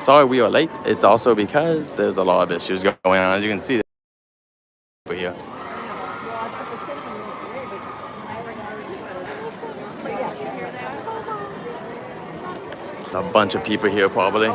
Sorry we are late. It's also because there's a lot of issues going on, as you can see over here. A bunch of people here probably.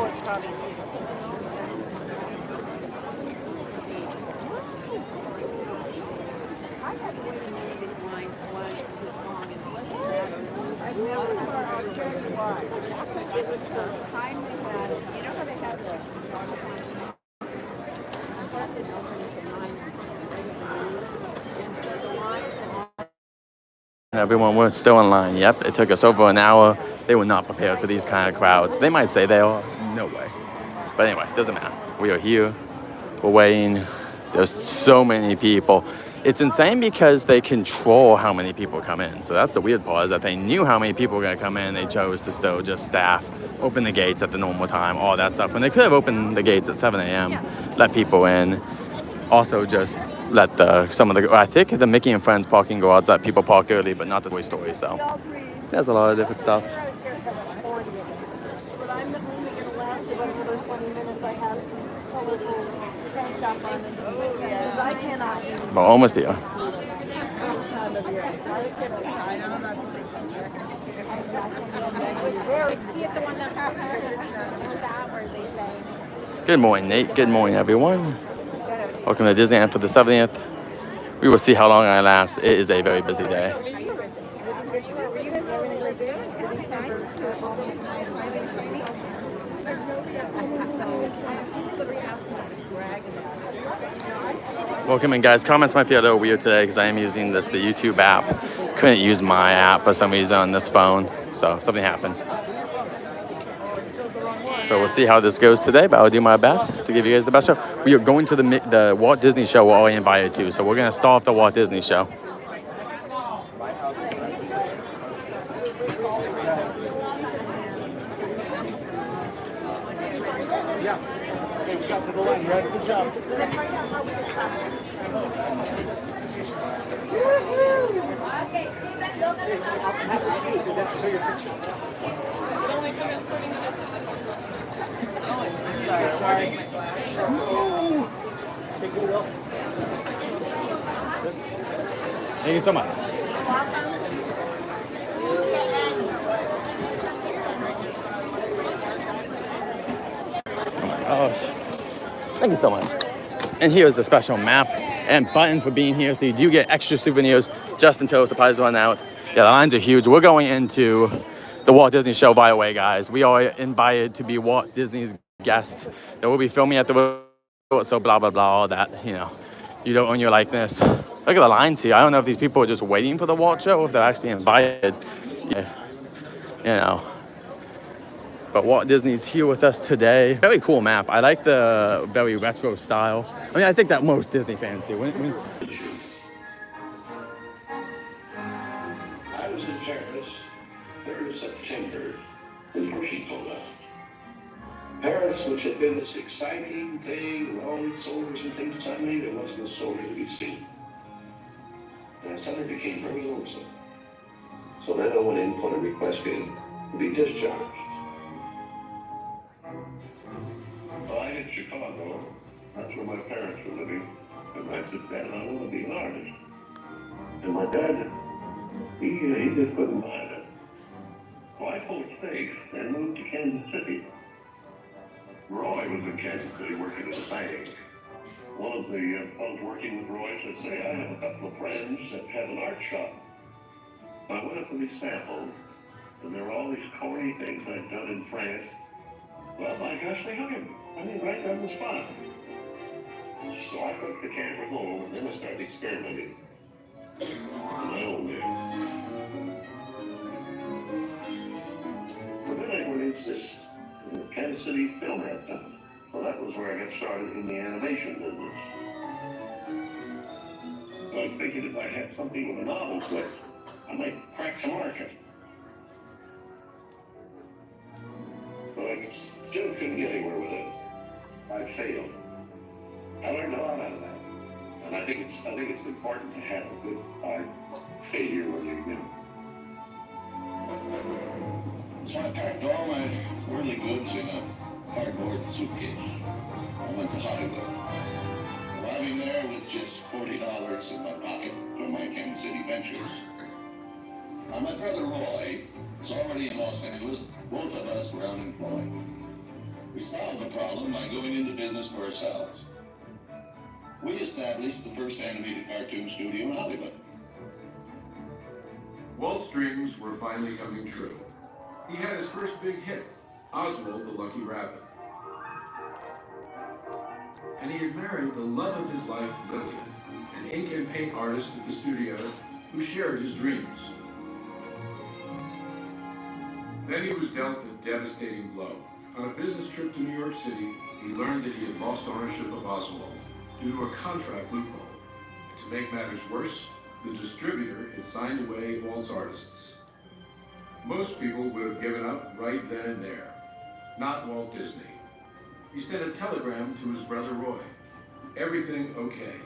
Everyone was still in line. Yep, it took us over an hour. They were not prepared for these kind of crowds. They might say they are. No way. But anyway, doesn't matter. We are here. We're waiting. There's so many people. It's insane because they control how many people come in. So that's the weird part, is that they knew how many people were going to come in. They chose to still just staff, open the gates at the normal time, all that stuff. And they could have opened the gates at 7 a.m., let people in. Also just let I think the Mickey and Friends parking garage let people park early, but not the Toy Story. So there's a lot of different stuff. We're almost here. Good morning, Nate. Good morning, everyone. Welcome to Disneyland for the 70th. We will see how long I last. It is a very busy day. Welcome in, guys. Comments might be a little weird today because I am using the YouTube app. Couldn't use my app for some reason on this phone, so something happened. So we'll see how this goes today, but I'll do my best to give you guys the best show. We are going to the Walt Disney Show we're already invited to, so we're going to start off the Walt Disney Show. Good job. Sorry. Thank you so much. Oh my gosh. Thank you so much. And here's the special map and button for being here, so you do get extra souvenirs just until supplies run out. Yeah, the lines are huge. We're going into the Walt Disney Show right away, guys. We are invited to be Walt Disney's guest. That will be filming at the resort, so blah, blah, blah, all that, you know. You don't own your likeness. Look at the lines here. I don't know if these people are just waiting for the Walt show or if they're actually invited. Yeah, you know. But Walt Disney's here with us today. Very cool map. I like the very retro style. I mean, I think that most Disney fans do. I was in Paris, 3rd of September, before she told us. Paris, which had been this exciting thing with all these soldiers and things, suddenly there wasn't a soldier to be seen. And I suddenly became very lonesome. So then I went in for a request in to be discharged. Well, I hit Chicago. That's where my parents were living. And I said, Dad, I want to be an artist. And my dad, he just couldn't mind it. Well, I pulled faith and moved to Kansas City. Roy was in Kansas City working at a bank. One of the folks working with Roy said, say, I have a couple of friends that have an art shop. I went up with these samples, and there were all these corny things I'd done in France. Well, my gosh, they hired me. I mean, right on the spot. So I took the camera home, and then I started experimenting on my own there. But then I went into this Kansas City Film Company. So that was where I got started in the animation business. So I figured if I had something with a novel twist, I might crack some market. So I still couldn't get anywhere with it. I failed. I learned a lot out of that. And I think it's important to have a good failure when you do. So I packed all my early goods in a cardboard suitcase. I went to Hollywood. Arriving there with just $40 in my pocket from my Kansas City ventures. Now, my brother Roy was already in Los Angeles. Both of us were unemployed. We solved the problem by going into business for ourselves. We established the first animated cartoon studio in Hollywood. Walt's dreams were finally coming true. He had his first big hit, Oswald the Lucky Rabbit. And he had married the love of his life, Lillian, an ink and paint artist at the studio who shared his dreams. Then he was dealt a devastating blow. On a business trip to New York City, he learned that he had lost ownership of Oswald due to a contract loophole. And to make matters worse, the distributor had signed away Walt's artists. Most people would have given up right then and there. Not Walt Disney. He sent a telegram to his brother Roy. Everything okay.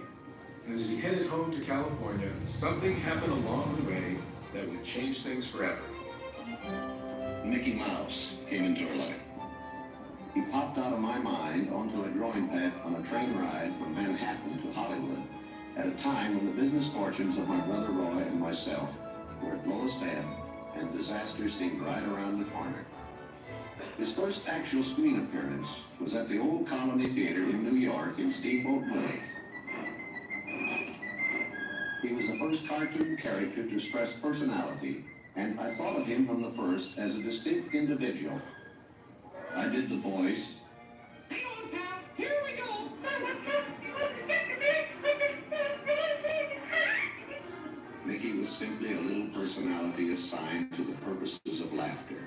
And as he headed home to California, something happened along the way that would change things forever. Mickey Mouse came into our life. He popped out of my mind onto a drawing pad on a train ride from Manhattan to Hollywood at a time when the business fortunes of my brother Roy and myself were at lowest ebb and disaster seemed right around the corner. His first actual screen appearance was at the Old Colony Theater in New York in Steamboat Willie. He was the first cartoon character to express personality, and I thought of him from the first as a distinct individual. I did the voice. Hang on, pal. Here we go. Mickey was simply a little personality assigned to the purposes of laughter.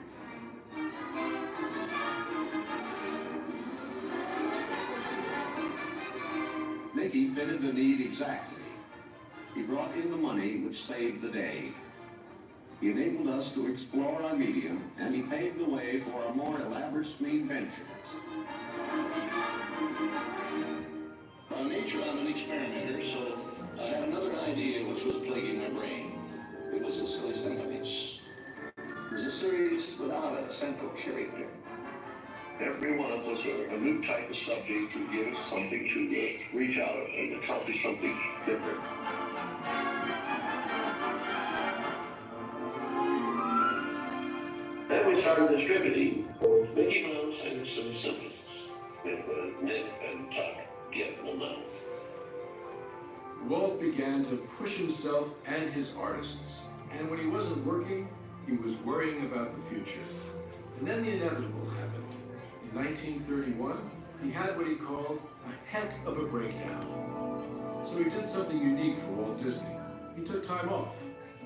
Mickey fitted the need exactly. He brought in the money which saved the day. He enabled us to explore our medium, and he paved the way for our more elaborate screen ventures. By nature, I'm an experimenter, so I had another idea which was plaguing my brain. It was the Silly Symphonies. It was a series without a central character. Every one of us a new type of subject to give us something to reach out and accomplish something different. Then we started distributing Mickey Mouse and some Symphonies. It was Nip and Tuck getting them out. Walt began to push himself and his artists. And when he wasn't working, he was worrying about the future. And then the inevitable happened. In 1931, he had what he called a heck of a breakdown. So he did something unique for Walt Disney. He took time off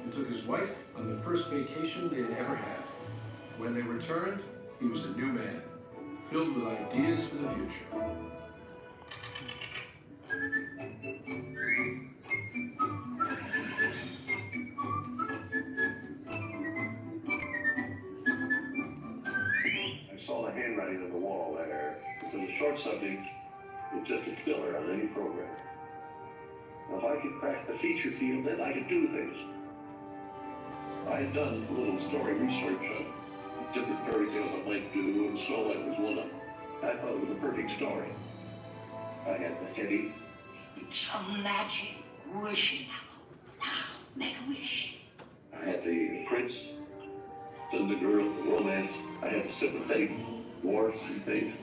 and took his wife on the first vacation they had ever had. When they returned, he was a new man, filled with ideas for the future. I saw the handwriting on the wall there. It was a short subject with just a filler on any program. Now, if I could crack the feature field, then I could do things. I had done a little story research on different fairy tales I might do, and Snow White was one of them. I thought it was a perfect story. I had the heady. It's a magic wishing now. Now, make a wish. I had the prince, then the girl, the romance. I had the sympathetic dwarfs and things.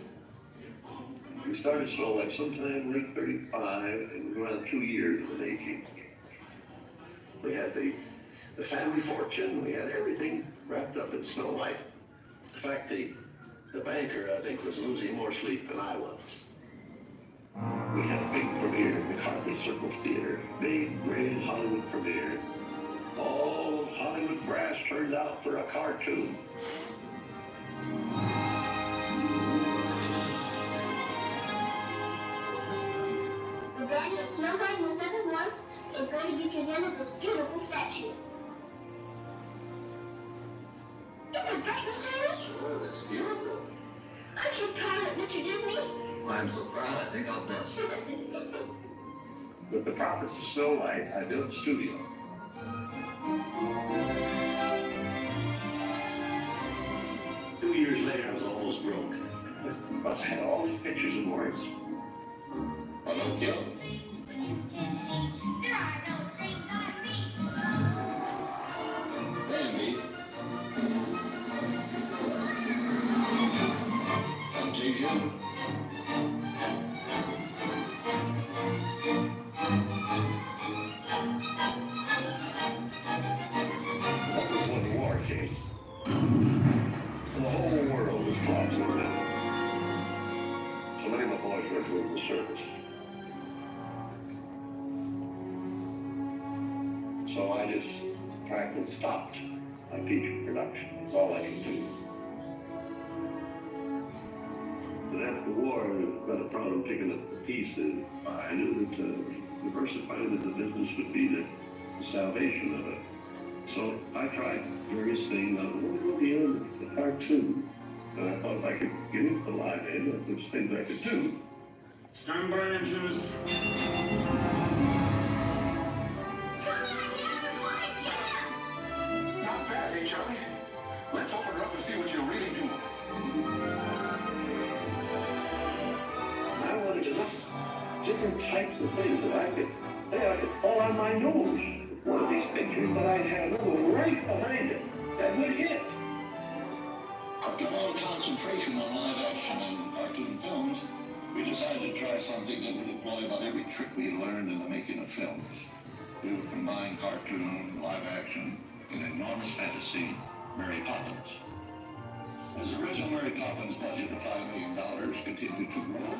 We started Snow White sometime late 35, and around 2 years of aging. We had the family fortune. We had everything wrapped up in Snow White. In fact, the banker, I think, was losing more sleep than I was. We had a big premiere at the Carpet Circle Theater. Big, grand Hollywood premiere. All of Hollywood brass turned out for a cartoon. The band of Snow White and the Seven Dwarfs is going to be presented this beautiful statue. Isn't that great, Mr. Irish? Oh, that's beautiful. Aren't you proud of Mr. Disney? I'm so proud, I think I'll bust. With the profits of Snow White, I built a studio. 2 years later, I was almost broke. But I had all these pictures and words. Hello, Gil. There are no things on me. Randy. Temptation. That was when the war came. And the whole world was collapsing down. So many of my boys went to the service. So I just practically stopped my feature production. That's all I could do. But after the war, I got a problem picking up the pieces. I knew that diversifying the business would be the salvation of it. So I tried various things on the radio, the cartoon, and I thought if I could get into the live aid, there's things I could do. Stand by, engines. Not bad, eh, Charlie? Let's open her up and see what you really do. I wanted to look different types of things that I could fall on my nose. One of these pictures that I had another one right behind it that would hit. After all concentration on live action and cartoon films, we decided to try something that would employ about every trick we learned in the making of films. We would combine cartoon, live action, and enormous fantasy, Mary Poppins. As the original Mary Poppins budget of $5 million continued to grow,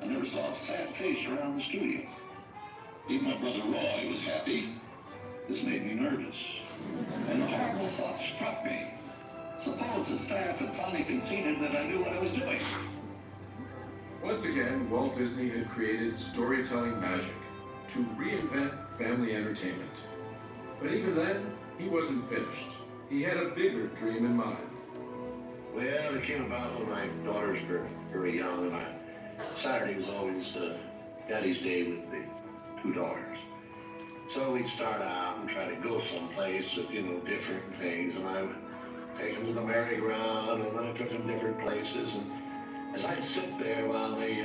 I never saw a sad face around the studio. Even my brother Roy was happy. This made me nervous. And a horrible thought struck me. Suppose the staff had finally conceded that I knew what I was doing. Once again, Walt Disney had created storytelling magic to reinvent family entertainment. But even then, he wasn't finished. He had a bigger dream in mind. Well, it came about when my daughters were very young, and Saturday was always Daddy's Day with the two daughters. So we'd start out and try to go someplace with, different things, and I would take them to the merry-go-round, and I took them different places, and as I'd sit there while they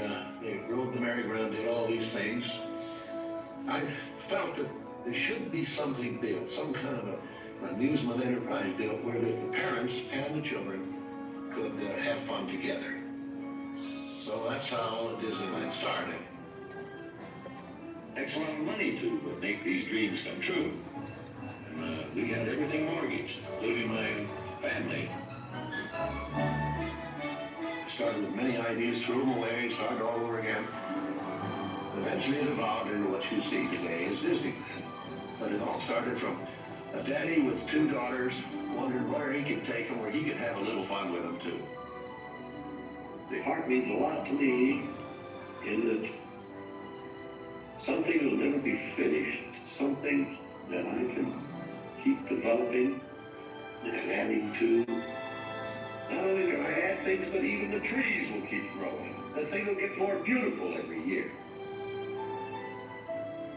rode the merry-go-round, did all these things, I felt that there should be something built, some kind of an amusement enterprise built where the parents and the children could have fun together. So that's how Disneyland started. Takes a lot of money to make these dreams come true. And we had everything mortgaged, including my family. Started with many ideas, threw them away, started all over again. Eventually it evolved into what you see today as Disneyland. But it all started from a daddy with two daughters wondered where he could take them, where he could have a little fun with them too. The heart means a lot to me in that something will never be finished, something that I can keep developing and adding to. Not only do I add things, but even the trees will keep growing. The thing will get more beautiful every year.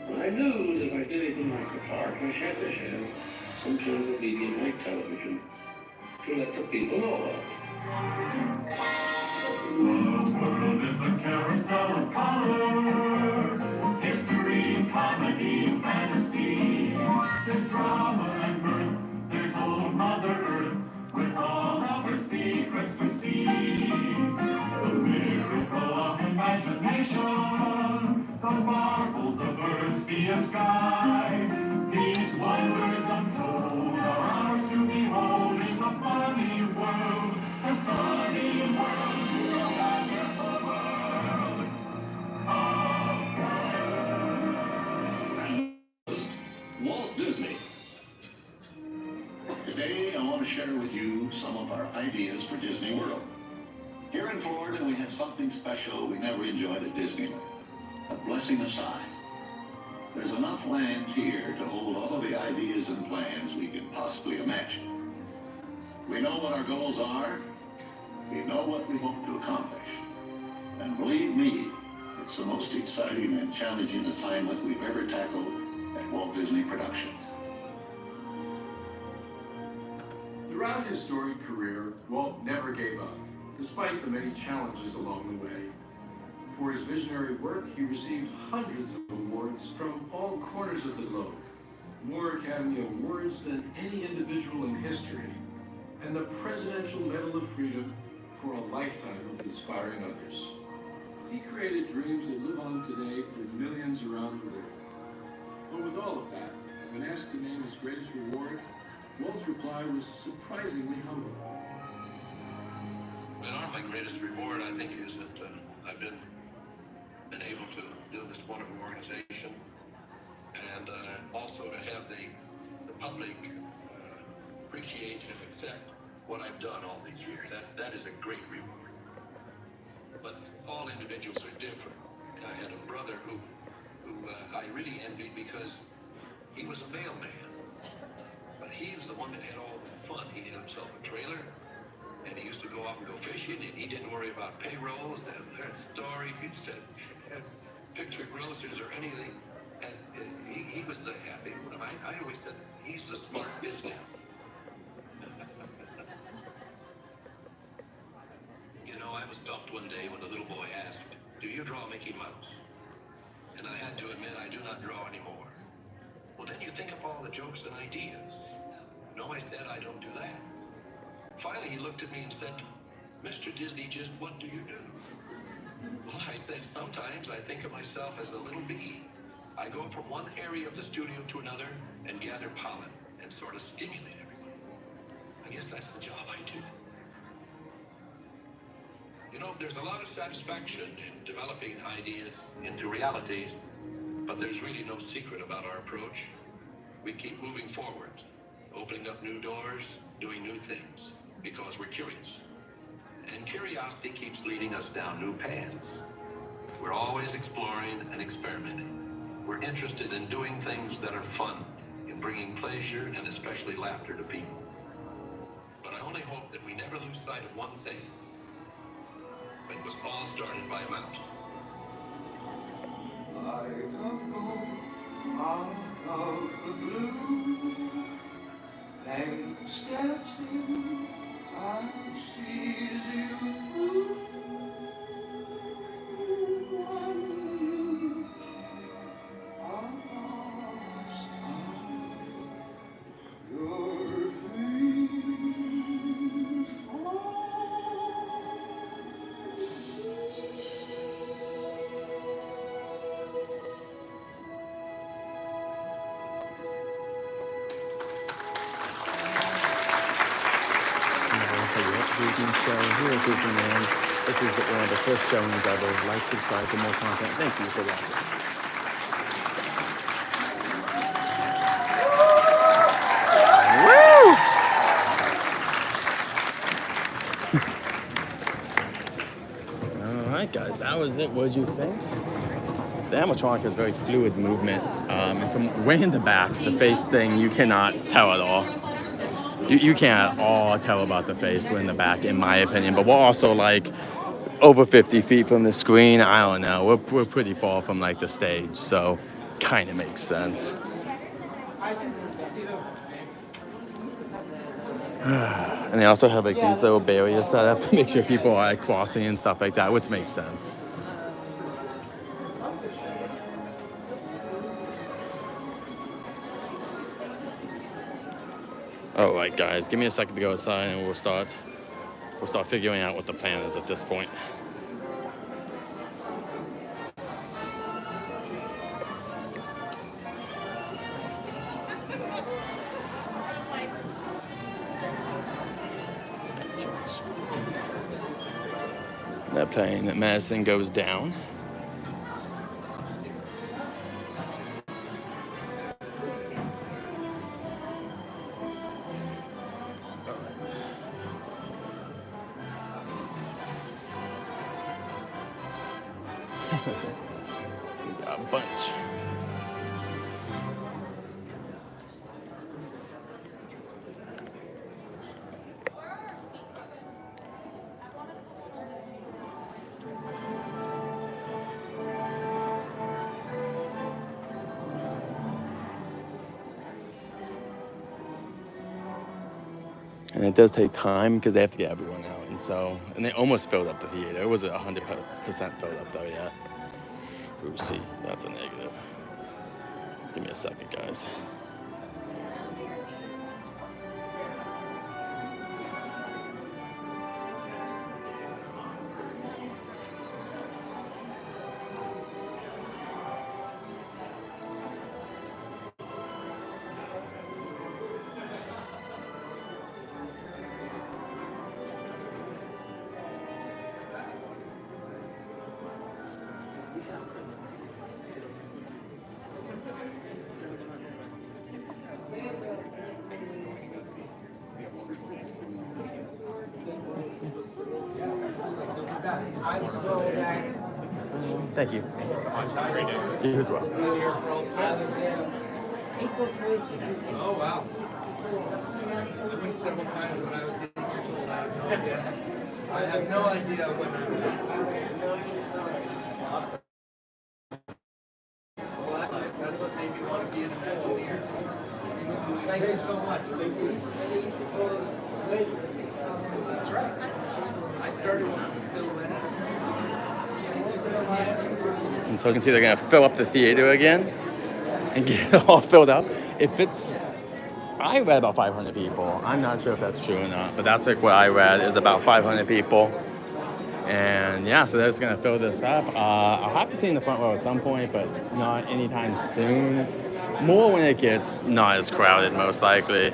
And I knew that if I did anything like the park, I had to have some sort of a medium like television to let the people know about it. The world is a carousel of color, history, comedy, and fantasy. There's drama and mirth, there's old Mother Earth, with all of her secrets to see. The miracle of imagination, the marvels of earth, sea, and sky. These wonders untold are ours to behold in the funny world, the sunny world, the wonderful world of Walt Disney. Today, I want to share with you some of our ideas for Disney World. Here in Florida, we have something special we never enjoyed at Disneyland, a blessing of size. There's enough land here to hold all of the ideas and plans we could possibly imagine. We know what our goals are, we know what we hope to accomplish, and believe me, it's the most exciting and challenging assignment we've ever tackled at Walt Disney Productions. Throughout his storied career, Walt never gave up. despite the many challenges along the way. For his visionary work, he received hundreds of awards from all corners of the globe, more Academy Awards than any individual in history, and the Presidential Medal of Freedom for a lifetime of inspiring others. He created dreams that live on today for millions around the world. But with all of that, when asked to name his greatest reward, Walt's reply was surprisingly humble. Well, my greatest reward, I think, is that I've been able to build this wonderful organization, and also to have the public appreciate and accept what I've done all these years. That is a great reward. But all individuals are different. I had a brother who I really envied because he was a mailman, but he was the one that had all the fun. He had himself a trailer, and he used to go off and go fishing, and he didn't worry about payrolls and their story. He said, picture grocers or anything, and he was the happy one. I always said, he's the smart business. You know, I was stumped one day when a little boy asked, "Do you draw Mickey Mouse?" And I had to admit, I do not draw anymore. Well, then you think of all the jokes and ideas. No, I said, I don't do that. Finally, he looked at me and said, "Mr. Disney, just what do you do?" Well, I said, sometimes I think of myself as a little bee. I go from one area of the studio to another and gather pollen and sort of stimulate everyone. I guess that's the job I do. You know, there's a lot of satisfaction in developing ideas into realities, but there's really no secret about our approach. We keep moving forward, opening up new doors, doing new things, because we're curious. And curiosity keeps leading us down new paths. We're always exploring and experimenting. We're interested in doing things that are fun, in bringing pleasure and especially laughter to people. But I only hope that we never lose sight of one thing. It was all started by a mouse. Like a ghost out of the blue, and steps in, I sees you through. And you are lost on your dreams. The Walt Disney Show here at Disneyland. This is one of the first showings ever. Like, subscribe for more content. Thank you for watching. Woo! Alright guys, that was it. What did you think? The animatronic has very fluid movement. And from way in the back, the face thing, you cannot tell at all. You can't at all tell about the face when in the back, in my opinion. But we're also like over 50 feet from the screen. I don't know. We're pretty far from like the stage, so kind of makes sense. And they also have like these little barriers set up to make sure people are like crossing and stuff like that, which makes sense. All right, guys, give me a second to go outside, and we'll start figuring out what the plan is at this point. They're playing that Madison Goes Down. We got a bunch. And it does take time because they have to get everyone out And so, and they almost filled up the theater. It wasn't 100% filled up though yet. Ooh, see, that's a negative. Give me a second, guys. Thank you. Thank you so much. Have a great day. You as well. Oh, wow. I went several times when I was 8 years old. I have no idea when I was. Awesome. Well, that's what made me want to be an engineer. Thank you so much. That's right. I started when I was still there. And so you can see they're gonna fill up the theater again and get it all filled up. It fits. I read about 500 people. I'm not sure if that's true or not, but that's like what I read is about 500 people. And yeah, so they're just gonna fill this up. I'll have to see in the front row at some point, but not anytime soon. More when it gets not as crowded, most likely.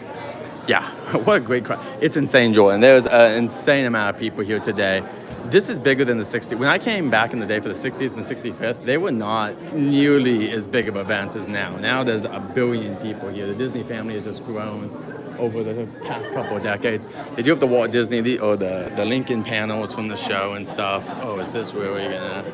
Yeah, what a great crowd. It's insane, Jordan. There's an insane amount of people here today. This is bigger than the 60th. When I came back in the day for the 60th and 65th, they were not nearly as big of events as now. Now there's a billion people here. The Disney family has just grown over the past couple of decades. They do have the Walt Disney or the Lincoln panels from the show and stuff. Oh, is this really gonna...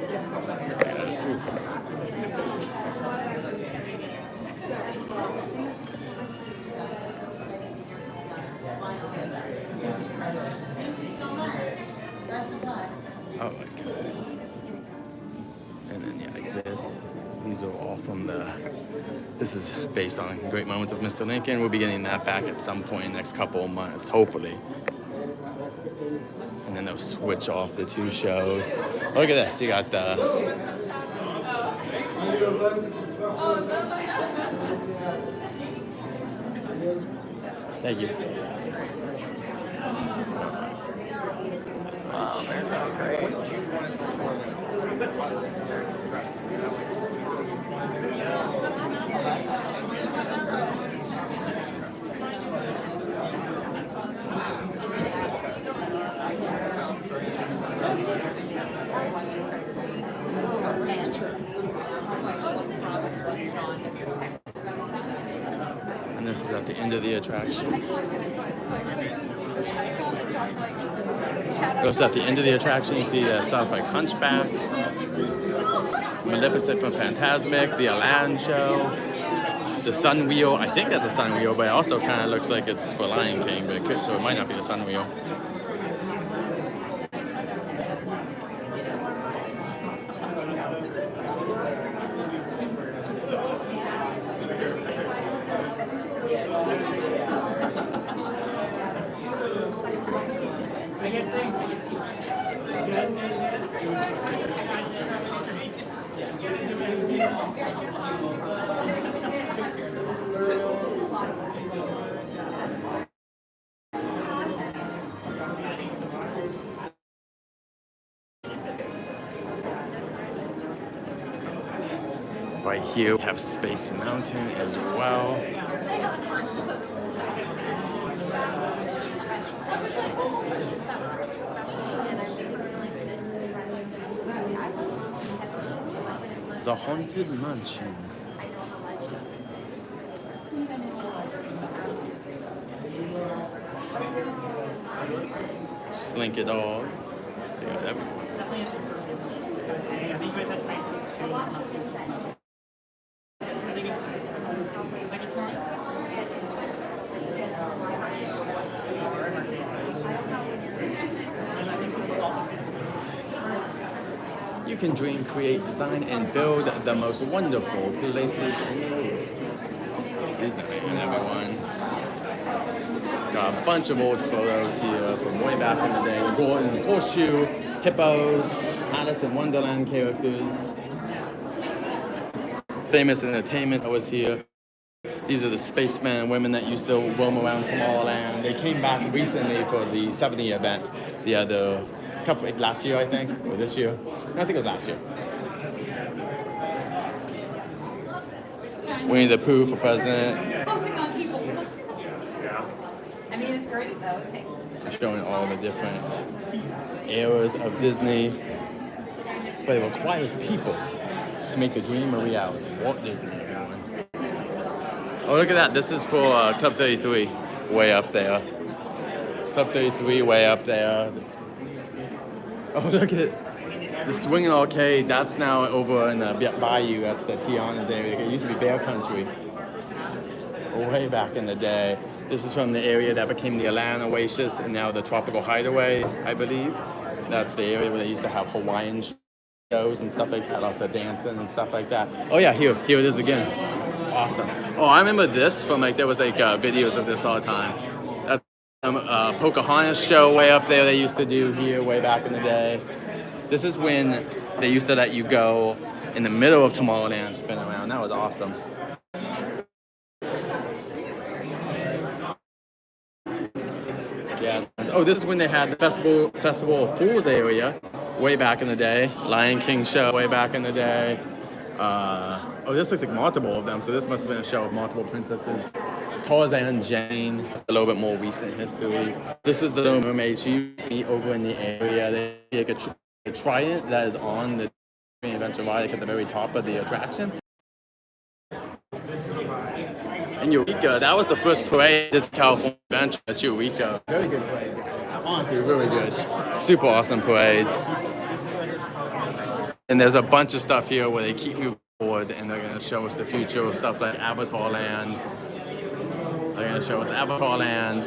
Oh my goodness. And then yeah, like this. These are all from this is based on Great Moments of Mr. Lincoln. We'll be getting that back at some point in the next couple of months, hopefully. And then they'll switch off the two shows. Look at this, you got the... Thank you. Wow, man, that's great. And this is at the end of the attraction. Goes at the end of the attraction. You see stuff like Hunchback, Maleficent from Fantasmic, the Aladdin show, the Sun Wheel. I think that's a Sun Wheel, but it also kind of looks like it's for Lion King, but so it might not be the Sun Wheel. Right here we have Space Mountain as well. The Haunted Mansion. Slink it all. Yeah, that would... You can dream, create, design, and build the most wonderful places in the world. Disneyland, everyone. Got a bunch of old photos here from way back in the day. The Golden Horseshoe, hippos, Alice in Wonderland characters. Famous entertainment that was here. These are the spacemen and women that used to roam around Tomorrowland. They came back recently for the 70 event. The other couple, last year I think, or this year. No, I think it was last year. Winnie the Pooh for president. Focusing on people. I mean, it's great though. It takes us Showing all the different eras of Disney. But it requires people to make the dream a reality. Walt Disney, everyone. Oh, look at that. This is for Club 33, way up there. Club 33, way up there. Oh, look at it. The Swinging Arcade, that's now over in the Bayou. That's the Tiana's area. It used to be Bear Country. Way back in the day. This is from the area that became the Atlanta Oasis and now the Tropical Hideaway, I believe. That's the area where they used to have Hawaiian shows and stuff like that. Lots of dancing and stuff like that. Oh yeah, here it is again. Awesome. Oh, I remember this from there was videos of this all the time. That's Pocahontas show way up there they used to do here way back in the day. This is when they used to let you go in the middle of Tomorrowland and spin around. That was awesome. Yeah. Oh, this is when they had the Festival of Fools area way back in the day. Lion King show way back in the day. Oh, this looks like multiple of them. So this must have been a show of multiple princesses. Tarzan, Jane, a little bit more recent history. This is the Little Mermaid. She used to be over in the area. They like a trident that is on the Adventure Ride at the very top of the attraction. And Eureka, that was the first parade this California Adventure at Eureka. Very good parade. Honestly, really good. Super awesome parade. And there's a bunch of stuff here where they keep moving forward and they're going to show us the future of stuff like Avatar Land. They're going to show us Avatar Land,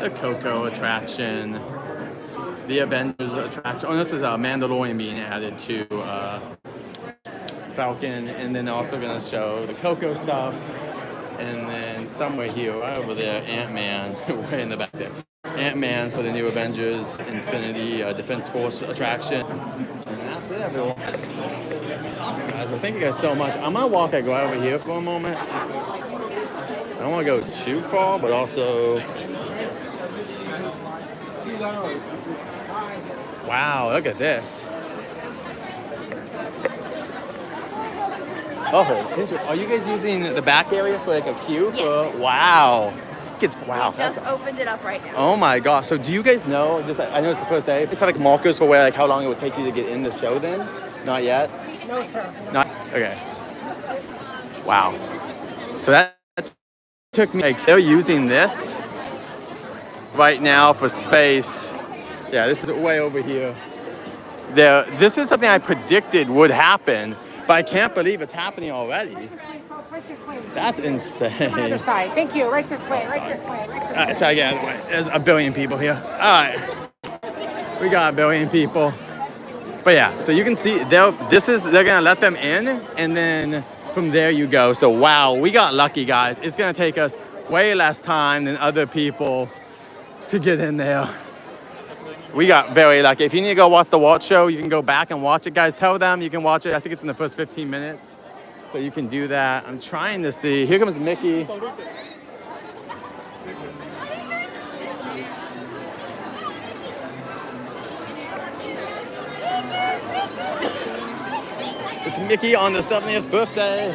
the Coco attraction, the Avengers attraction. Oh, this is a Mandalorian being added to Falcon. And then they're also going to show the Coco stuff. And then somewhere here, right over there, Ant-Man, way in the back there. Ant-Man for the new Avengers Infinity Defense Force attraction. And that's it, everyone. Awesome, guys. Well, thank you guys so much. I'm going to walk right over here for a moment. I don't want to go too far, but also... Wow, look at this. Oh, are you guys using the back area for like a queue? Yes. Wow. Wow. We just opened it up right now. Oh my gosh. So do you guys know, I know it's the first day, it's like markers for where, like how long it would take you to get in the show then? Not yet? No, sir. Not, okay. Wow. So that took me, they're using this right now for space. Yeah, this is way over here. This is something I predicted would happen, but I can't believe it's happening already. Right this way. That's insane. Other side. Thank you. Right this way. Right this way. Right this way. So again, there's a billion people here. All right, we got a billion people. But yeah, so you can see they're gonna let them in, and then from there you go. So wow, we got lucky, guys. It's gonna take us way less time than other people to get in there. We got very lucky. If you need to go watch the Walt show, you can go back and watch it, guys. Tell them you can watch it. I think it's in the first 15 minutes. So you can do that. I'm trying to see. Here comes Mickey. It's Mickey on the 70th birthday.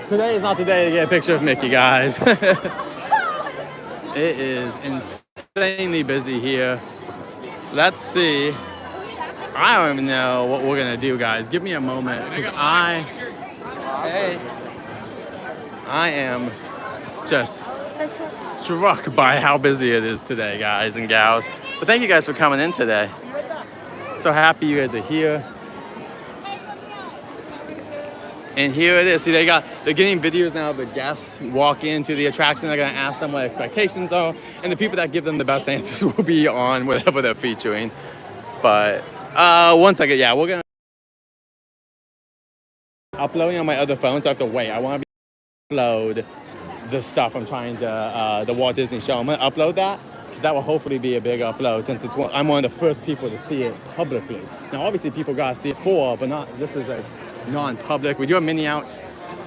Today is not the day to get a picture of Mickey, guys. It is insanely busy here. Let's see. I don't even know what we're gonna do, guys. Give me a moment, because I am just struck by how busy it is today, guys and gals. But thank you guys for coming in today. So happy you guys are here. And here it is. See, they're getting videos now of the guests walk into the attraction. They're gonna ask them what expectations are, and the people that give them the best answers will be on whatever they're featuring. But one second, yeah, we're gonna uploading on my other phone, so I have to wait. I want to upload the stuff I'm trying to, the Walt Disney Show. I'm gonna upload that, because that will hopefully be a big upload, since I'm one of the first people to see it publicly. Now, obviously, people gotta see it but not, this is a non-public. We do a mini out.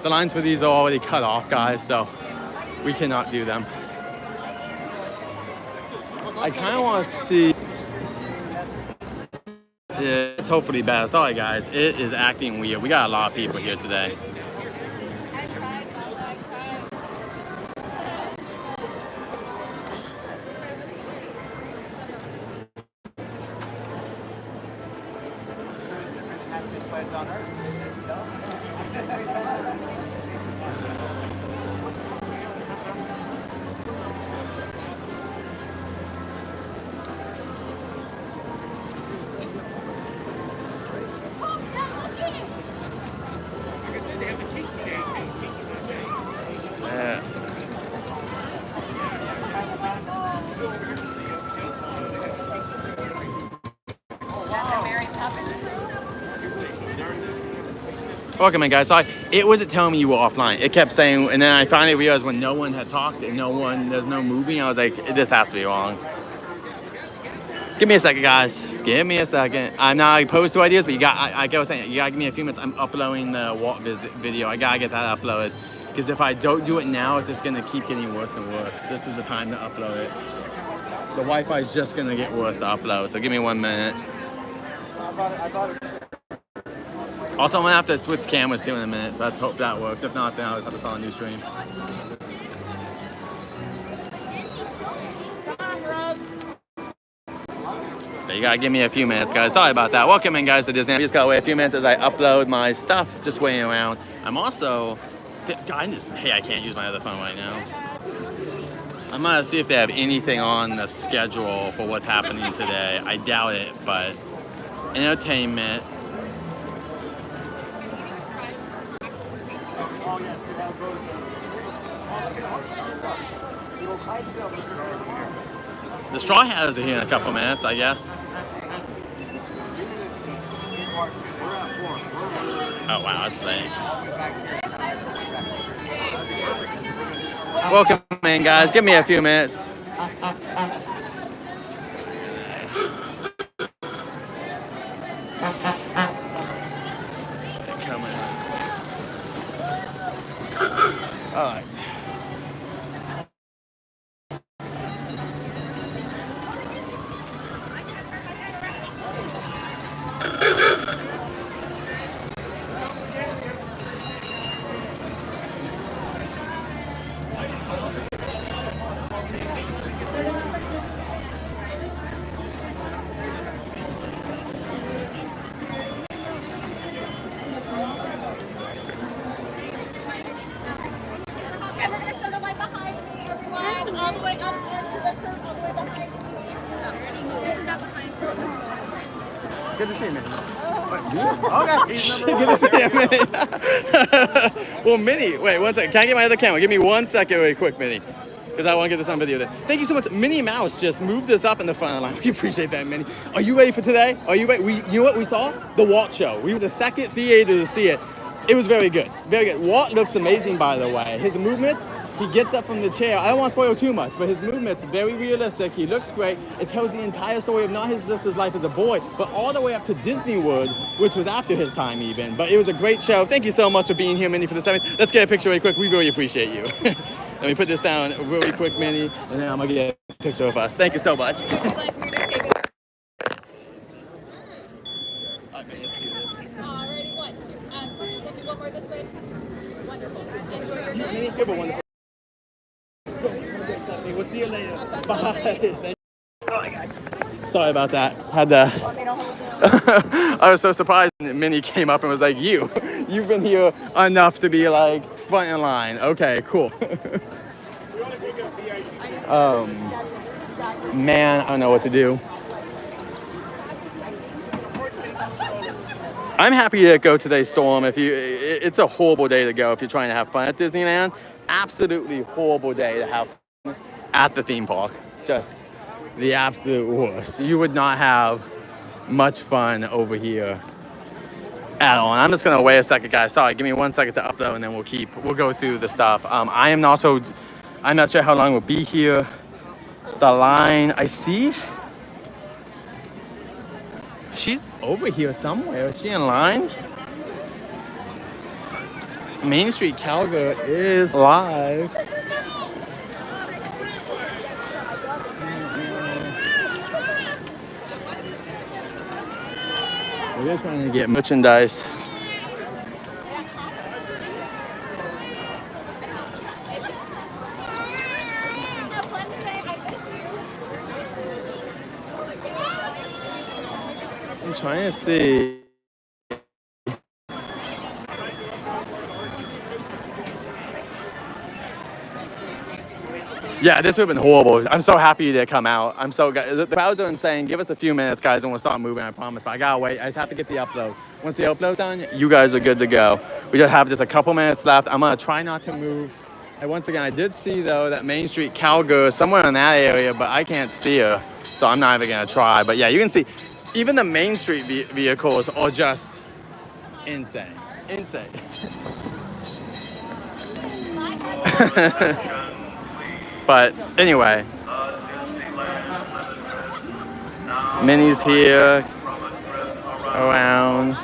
The lines for these are already cut off, guys, so we cannot do them. I kind of want to see. Yeah, it's hopefully better. Sorry, guys. It is acting weird. We got a lot of people here today. Welcome in, guys. Sorry, it wasn't telling me you were offline. It kept saying, and then I finally realized when no one had talked and there's no moving, I was like, this has to be wrong. Give me a second, guys. Give me a second. I'm not opposed to ideas, but I get what I'm saying. You gotta give me a few minutes. I'm uploading the Walt video. I gotta get that uploaded, because if I don't do it now, it's just gonna keep getting worse and worse. This is the time to upload it. The Wi-Fi is just gonna get worse to upload, so give me 1 minute. Also, I'm gonna have to switch cameras too in a minute, so let's hope that works. If not, then I'll just have to start a new stream. But you gotta give me a few minutes, guys. Sorry about that. Welcome in, guys, to Disneyland. I just gotta wait a few minutes as I upload my stuff. Just waiting around. I'm also, hey, I can't use my other phone right now. I'm gonna see if they have anything on the schedule for what's happening today. I doubt it, but entertainment. The Straw Hatters are here in a couple minutes, I guess. Oh wow, it's late. Welcome in, guys. Give me a few minutes. All right. Good to see you, man. Okay. Good to see you, man. Well, Minnie, wait 1 second. Can I get my other camera? Give me 1 second really quick, Minnie. Because I want to get this on video. Thank you so much. Minnie Mouse just moved this up in the front of the line. We appreciate that, Minnie. Are you ready for today? Are you ready? You know what we saw? The Walt Show. We were the second theater to see it. It was very good. Very good. Walt looks amazing, by the way. His movements, he gets up from the chair. I don't want to spoil too much, but his movements very realistic. He looks great. It tells the entire story of not just his life as a boy, but all the way up to Disney World, which was after his time even. But it was a great show. Thank you so much for being here, Minnie, for the 7th. Let's get a picture really quick. We really appreciate you. Let me put this down really quick, Minnie, and then I'm gonna get a picture of us. Thank you so much. Alrighty, 1, 2, 3. We'll do one more this way. Wonderful. Enjoy your day. Have a wonderful. We'll see you later. Bye. Bye, guys. Sorry about that. Had to. I was so surprised when Minnie came up and was like, "You've been here enough to be like front in line." Okay, cool. Man, I don't know what to do. I'm happy to go today's storm. It's a horrible day to go if you're trying to have fun at Disneyland. Absolutely horrible day to have fun at the theme park. Just the absolute worst. You would not have much fun over here at all. And I'm just gonna wait a second, guys. Sorry, give me 1 second to upload, and then we'll go through the stuff. I'm not sure how long we'll be here. The line I see, she's over here somewhere. Is she in line? Main Street Cowgirl is live. We're trying to get merchandise. I'm trying to see. Yeah, this would have been horrible. I'm so happy to come out. The crowds are insane. Give us a few minutes, guys, and we'll start moving, I promise. But I gotta wait. I just have to get the upload. Once the upload's done, you guys are good to go. We just have a couple minutes left. I'm gonna try not to move. And once again, I did see, though, that Main Street Cowgirl is somewhere in that area, but I can't see her. So I'm not even gonna try. But yeah, you can see, even the Main Street vehicles are just insane. Insane. But anyway, Minnie's here, around. Oh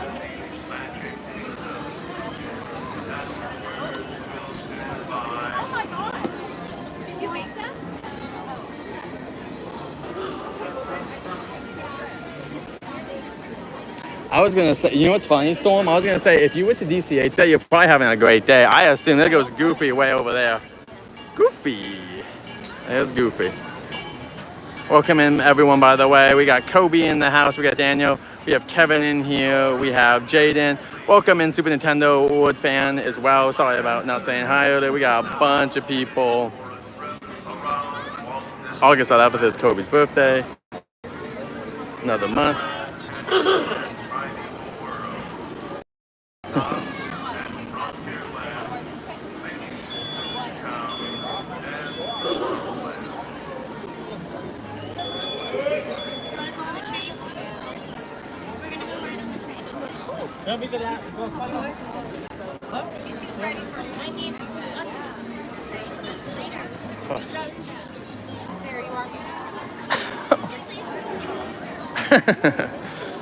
my God! Did you make them? I was gonna say, you know what's funny, Storm? I was gonna say, if you went to DCA today, you're probably having a great day. I assume there goes Goofy way over there. Goofy. There's Goofy. Welcome in, everyone, by the way. We got Kobe in the house. We got Daniel. We have Kevin in here. We have Jaden. Welcome in, Super Nintendo Award fan as well. Sorry about not saying hi earlier. We got a bunch of people. August 11th is Kobe's birthday. Another month.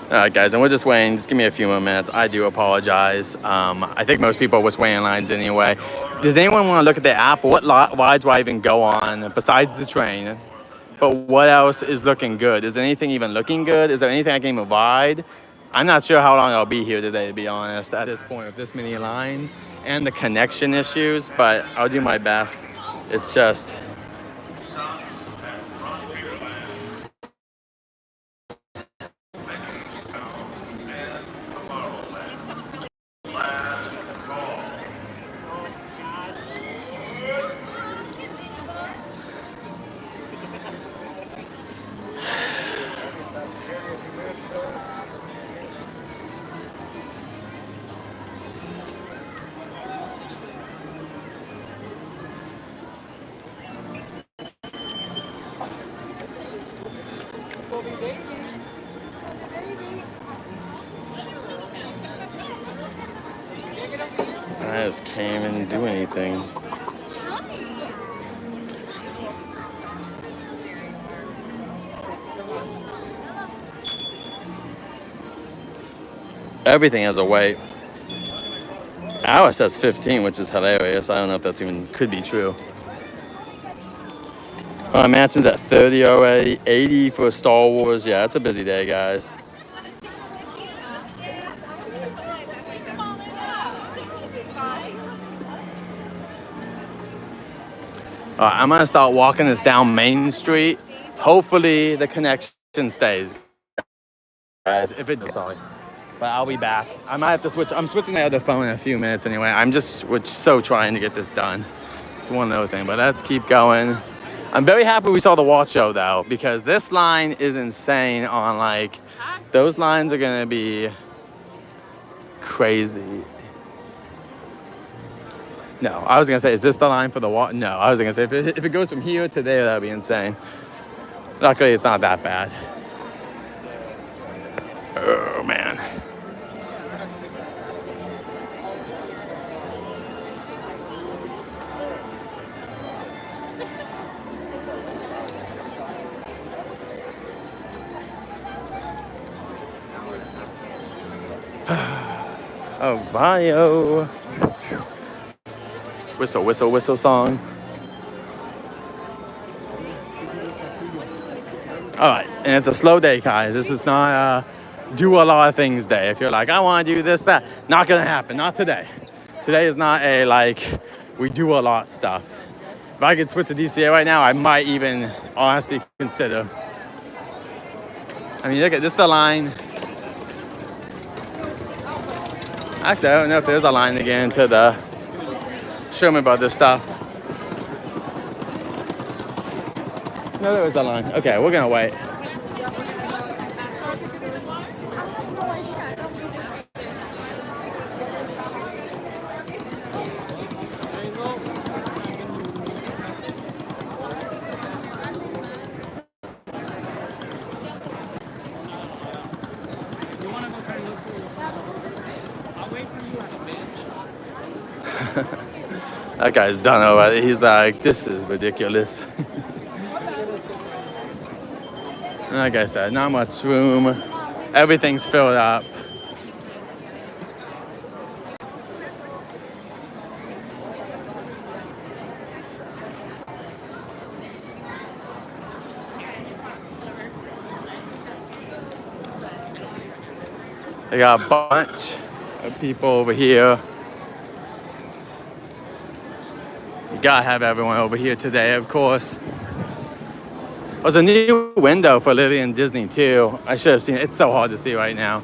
All right, guys, and we're just waiting. Just give me a few more minutes. I do apologize. I think most people are just waiting in lines anyway. Does anyone want to look at the app? What rides do I even go on besides the train? But what else is looking good? Is anything even looking good? Is there anything I can even ride? I'm not sure how long I'll be here today, to be honest, at this point with this many lines and the connection issues, but I'll do my best. It's just... I just can't even do anything. Everything has a wait. Ours says 15, which is hilarious. I don't know if that's even could be true. Mansion's at 30 already, 80 for Star Wars. Yeah, it's a busy day, guys. All right, I'm gonna start walking this down Main Street. Hopefully the connection stays, guys. If it, sorry, but I'll be back. I might have to switch. I'm switching the other phone in a few minutes anyway. We're so trying to get this done. It's one other thing, but let's keep going. I'm very happy we saw the Walt show though, because this line is insane. On like, those lines are gonna be crazy. No, I was gonna say, is this the line for the Walt? No, I was gonna say, if it goes from here to there, that'd be insane. Luckily, it's not that bad. Oh, man. Ohio. Whistle, whistle, whistle song. All right, and it's a slow day, guys. This is not a do a lot of things day. If you're like, I want to do this, that, not gonna happen. Not today. Today is not a like we do a lot stuff. If I could switch to DCA right now, I might even honestly consider. I mean, look at this, the line. Actually, I don't know if there's a line to get into the Sherman Brothers stuff. No, there was a line. Okay, we're gonna wait. That guy's done already. He's like, this is ridiculous. Like I said, not much room. Everything's filled up. They got a bunch of people over here. You gotta have everyone over here today, of course. There's a new window for Lily and Disney too. I should have seen it. It's so hard to see right now.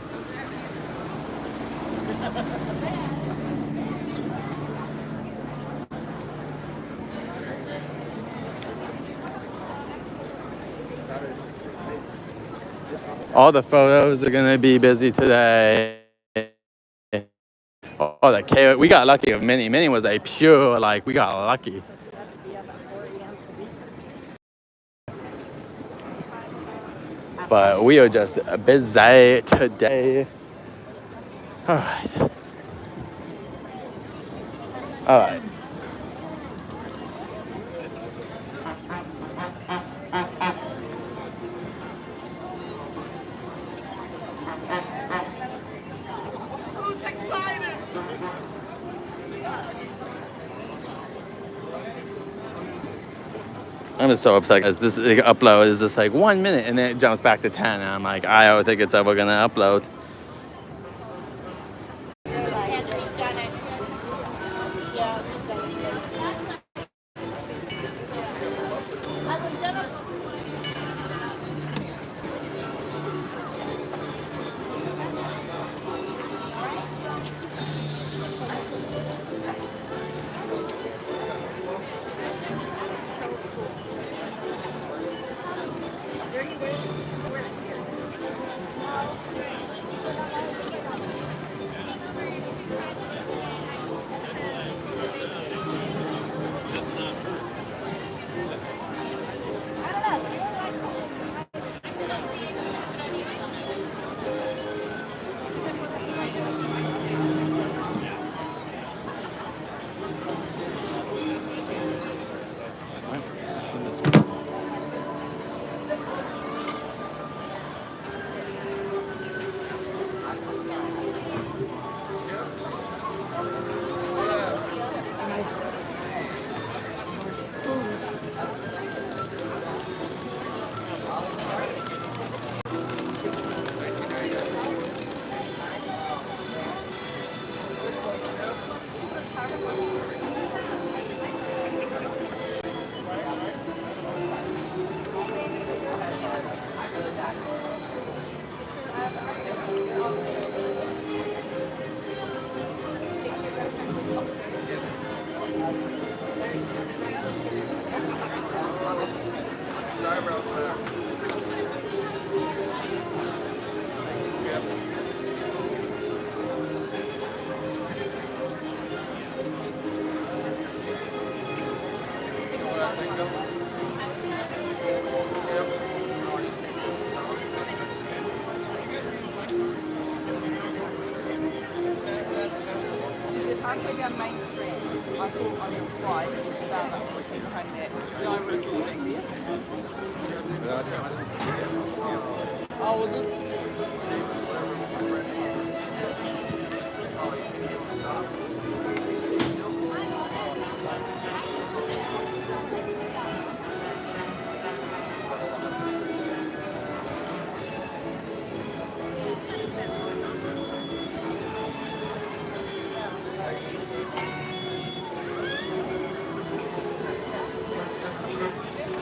All the photos are gonna be busy today. Oh, the chaos. We got lucky with Minnie. Minnie was a pure, like, we got lucky. But we are just busy today. All right. All right. Who's excited? I'm just so upset because this upload is just like 1 minute and then it jumps back to 10. And I'm like, I don't think it's ever gonna upload.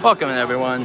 Welcome, everyone.